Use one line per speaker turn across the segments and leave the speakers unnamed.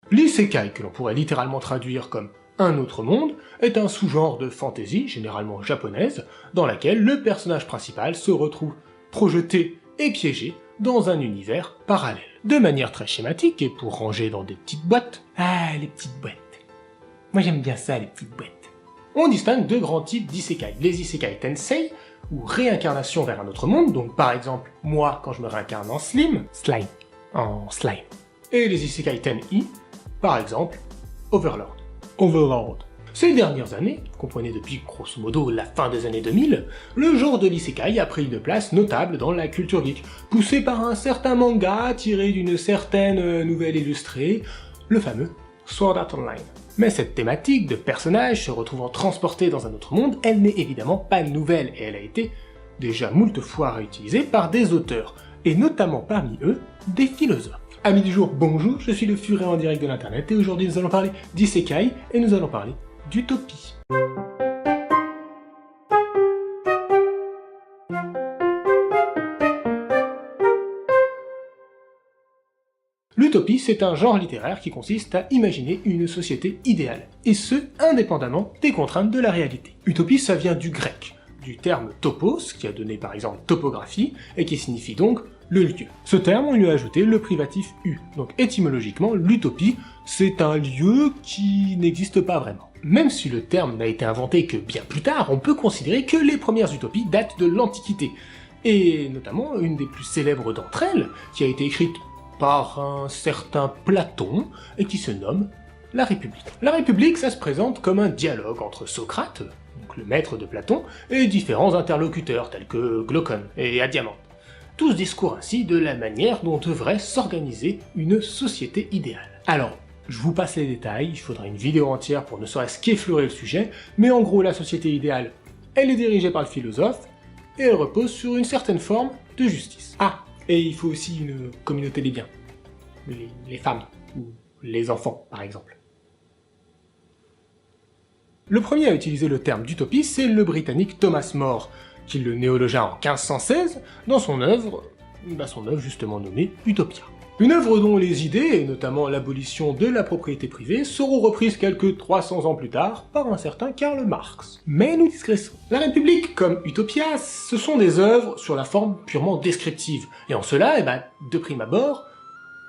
L'isekai, que l'on pourrait littéralement traduire comme un autre monde, est un sous-genre de fantasy, généralement japonaise, dans laquelle le personnage principal se retrouve projeté et piégé dans un univers parallèle. De manière très schématique, et pour ranger dans des petites boîtes, les petites boîtes. Moi j'aime bien ça, les petites boîtes. On distingue deux grands types d'isekai. Les isekai tensei, ou réincarnation vers un autre monde, donc par exemple, moi quand je me réincarne en slime, en slime. Et les isekai ten-i, par exemple, Overlord. Ces dernières années, comprenez depuis grosso modo la fin des années 2000, le genre de l'isekai a pris une place notable dans la culture geek, poussé par un certain manga tiré d'une certaine nouvelle illustrée, le fameux Sword Art Online. Mais cette thématique de personnages se retrouvant transportés dans un autre monde, elle n'est évidemment pas nouvelle et elle a été déjà moult fois réutilisée par des auteurs, et notamment parmi eux, des philosophes. Amis du jour, bonjour, je suis le Furet en direct de l'internet et aujourd'hui nous allons parler d'isekai et nous allons parler d'utopie. L'utopie, c'est un genre littéraire qui consiste à imaginer une société idéale, et ce, indépendamment des contraintes de la réalité. Utopie, ça vient du grec, du terme topos, qui a donné par exemple topographie, et qui signifie donc le lieu. Ce terme, on lui a ajouté le privatif U, donc étymologiquement, l'utopie, c'est un lieu qui n'existe pas vraiment. Même si le terme n'a été inventé que bien plus tard, on peut considérer que les premières utopies datent de l'Antiquité, et notamment une des plus célèbres d'entre elles, qui a été écrite par un certain Platon, et qui se nomme la République. La République, ça se présente comme un dialogue entre Socrate, donc le maître de Platon, et différents interlocuteurs tels que Glaucon et Adiamante. Tous discourent ainsi de la manière dont devrait s'organiser une société idéale. Alors, je vous passe les détails, il faudra une vidéo entière pour ne serait-ce qu'effleurer le sujet, mais en gros la société idéale, elle est dirigée par le philosophe, et elle repose sur une certaine forme de justice. Ah, et il faut aussi une communauté des biens. Les femmes, ou les enfants, par exemple. Le premier à utiliser le terme d'utopie, c'est le britannique Thomas More, qui le néologea en 1516 dans son œuvre justement nommée Utopia. Une œuvre dont les idées, et notamment l'abolition de la propriété privée, seront reprises quelques 300 ans plus tard par un certain Karl Marx. Mais nous digressons. La République, comme Utopia, ce sont des œuvres sur la forme purement descriptive, et en cela, de prime abord,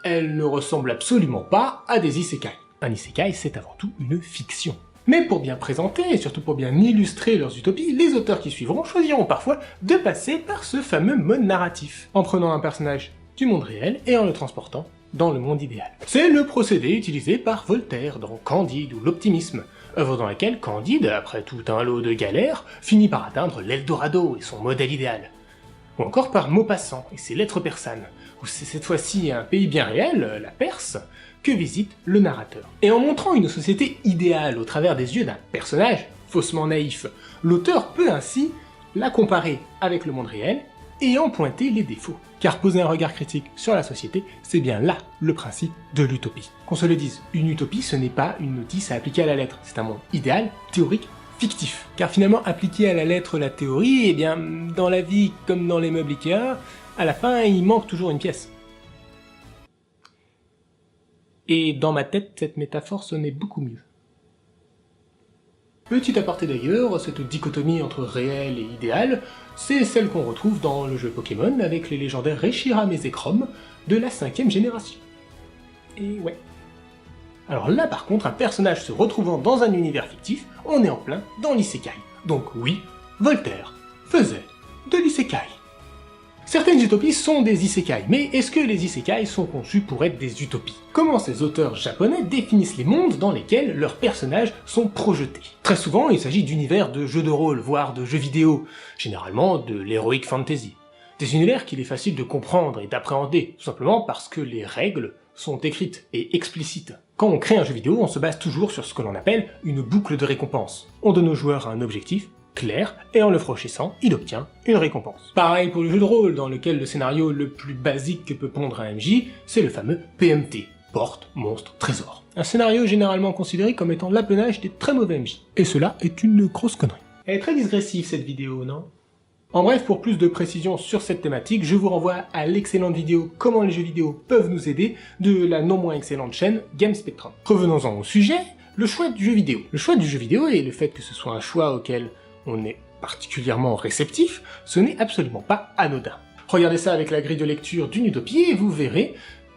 elles ne ressemblent absolument pas à des isekai. Un isekai, c'est avant tout une fiction. Mais pour bien présenter, et surtout pour bien illustrer leurs utopies, les auteurs qui suivront choisiront parfois de passer par ce fameux mode narratif, en prenant un personnage du monde réel et en le transportant dans le monde idéal. C'est le procédé utilisé par Voltaire dans Candide ou l'Optimisme, œuvre dans laquelle Candide, après tout un lot de galères, finit par atteindre l'Eldorado et son modèle idéal. Ou encore par Maupassant et ses lettres persanes, où c'est cette fois-ci un pays bien réel, la Perse, que visite le narrateur. Et en montrant une société idéale au travers des yeux d'un personnage faussement naïf, l'auteur peut ainsi la comparer avec le monde réel et en pointer les défauts. Car poser un regard critique sur la société, c'est bien là le principe de l'utopie. Qu'on se le dise, une utopie ce n'est pas une notice à appliquer à la lettre, c'est un monde idéal, théorique, fictif. Car finalement, appliquer à la lettre la théorie, dans la vie comme dans les meubles Ikea, à la fin il manque toujours une pièce. Et dans ma tête, cette métaphore sonnait beaucoup mieux. Petit aparté d'ailleurs, cette dichotomie entre réel et idéal, c'est celle qu'on retrouve dans le jeu Pokémon avec les légendaires Reshiram et Zekrom de la 5ème génération. Et ouais. Alors là par contre, un personnage se retrouvant dans un univers fictif, on est en plein dans l'isekai. Donc oui, Voltaire faisait de l'isekai. Certaines utopies sont des isekai, mais est-ce que les isekai sont conçus pour être des utopies? Comment ces auteurs japonais définissent les mondes dans lesquels leurs personnages sont projetés? Très souvent, il s'agit d'univers de jeux de rôle, voire de jeux vidéo, généralement de l'heroic fantasy. Des univers qu'il est facile de comprendre et d'appréhender, tout simplement parce que les règles sont écrites et explicites. Quand on crée un jeu vidéo, on se base toujours sur ce que l'on appelle une boucle de récompense. On donne au joueur un objectif clair, et en le franchissant, il obtient une récompense. Pareil pour le jeu de rôle, dans lequel le scénario le plus basique que peut pondre un MJ, c'est le fameux PMT, porte, monstre, trésor. Un scénario généralement considéré comme étant l'apanage des très mauvais MJ. Et cela est une grosse connerie. Elle est très digressive cette vidéo, non? En bref, pour plus de précisions sur cette thématique, je vous renvoie à l'excellente vidéo Comment les jeux vidéo peuvent nous aider de la non moins excellente chaîne Game Spectrum. Revenons-en au sujet, le choix du jeu vidéo. Le choix du jeu vidéo et le fait que ce soit un choix auquel on est particulièrement réceptif, ce n'est absolument pas anodin. Regardez ça avec la grille de lecture d'une utopie et vous verrez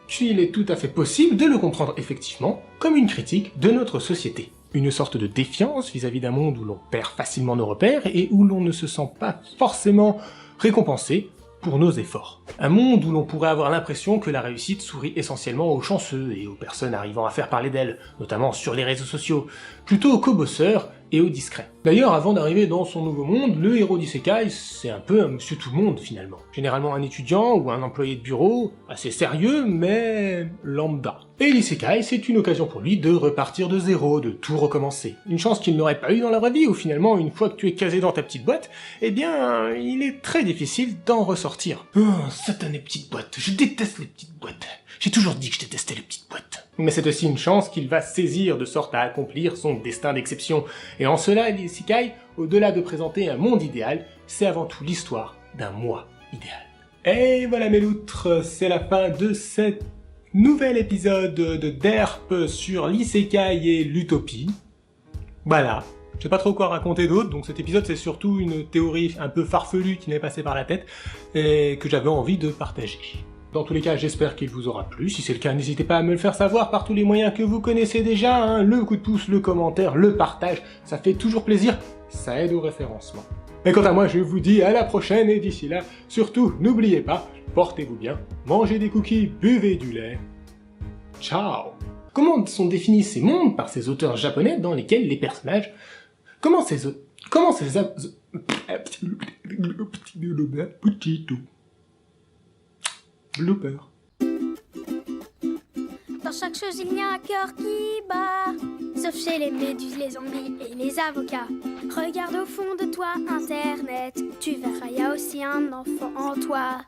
qu'il est tout à fait possible de le comprendre effectivement comme une critique de notre société. Une sorte de défiance vis-à-vis d'un monde où l'on perd facilement nos repères et où l'on ne se sent pas forcément récompensé pour nos efforts. Un monde où l'on pourrait avoir l'impression que la réussite sourit essentiellement aux chanceux et aux personnes arrivant à faire parler d'elles, notamment sur les réseaux sociaux, plutôt qu'aux bosseurs et aux discrets. D'ailleurs, avant d'arriver dans son nouveau monde, le héros d'Isekai, c'est un peu un monsieur tout-le-monde finalement. Généralement un étudiant ou un employé de bureau, assez sérieux, mais lambda. Et l'Isekai, c'est une occasion pour lui de repartir de zéro, de tout recommencer. Une chance qu'il n'aurait pas eu dans la vraie vie, où finalement, une fois que tu es casé dans ta petite boîte, eh bien, il est très difficile d'en ressortir. Oh, satanée petite boîte, je déteste les petites boîtes. J'ai toujours dit que je détestais les petites boîtes. Mais c'est aussi une chance qu'il va saisir de sorte à accomplir son destin d'exception. Et en cela, l'Isekai, au-delà de présenter un monde idéal, c'est avant tout l'histoire d'un moi idéal. Et voilà mes loutres, c'est la fin de cet nouvel épisode de DERP sur l'Isekai et l'utopie. Voilà. Je sais pas trop quoi raconter d'autre, donc cet épisode c'est surtout une théorie un peu farfelue qui m'est passée par la tête et que j'avais envie de partager. Dans tous les cas, j'espère qu'il vous aura plu. Si c'est le cas, n'hésitez pas à me le faire savoir par tous les moyens que vous connaissez déjà, hein. Le coup de pouce, le commentaire, le partage, ça fait toujours plaisir, ça aide au référencement. Et quant à moi, je vous dis à la prochaine, et d'ici là, surtout, n'oubliez pas, portez-vous bien, mangez des cookies, buvez du lait. Ciao! Comment sont définis ces mondes par ces auteurs japonais dans lesquels les personnages... Comment ces... Blooper.
Dans chaque chose, il y a un cœur qui bat. Sauf chez les méduses, les zombies et les avocats. Regarde au fond de toi, Internet. Tu verras, il y a aussi un enfant en toi.